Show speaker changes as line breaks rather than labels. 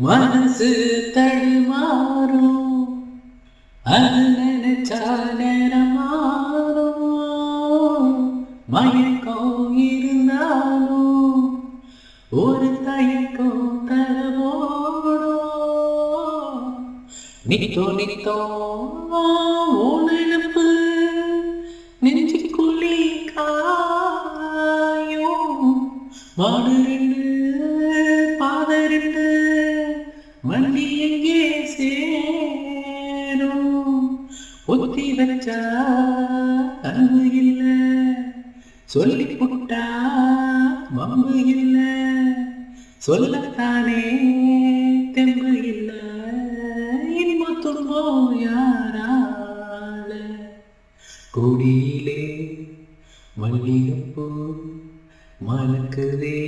மனசு தடுமாறும் அது நினைச்சா நேரம் மாறும். மயக்கம் இருந்தாலும் ஒரு தயக்கம் தரவோடும். நித்தோ நித்தோ உனப்பு நெஞ்சுக்குள்ளே காயும். மாடு ரெண்டு பாதை ரெண்டு வண்டி எங்கே சேரும். ஒத்தி வச்சா அன்பு இல்ல, சொல்லி புட்டா வம்பு இல்ல, சொல்லத்தானே தெம்பு இல்ல. இன்ப துன்பம் யாரால? கொடியிலே மல்லிகைப்பூ மணக்குதே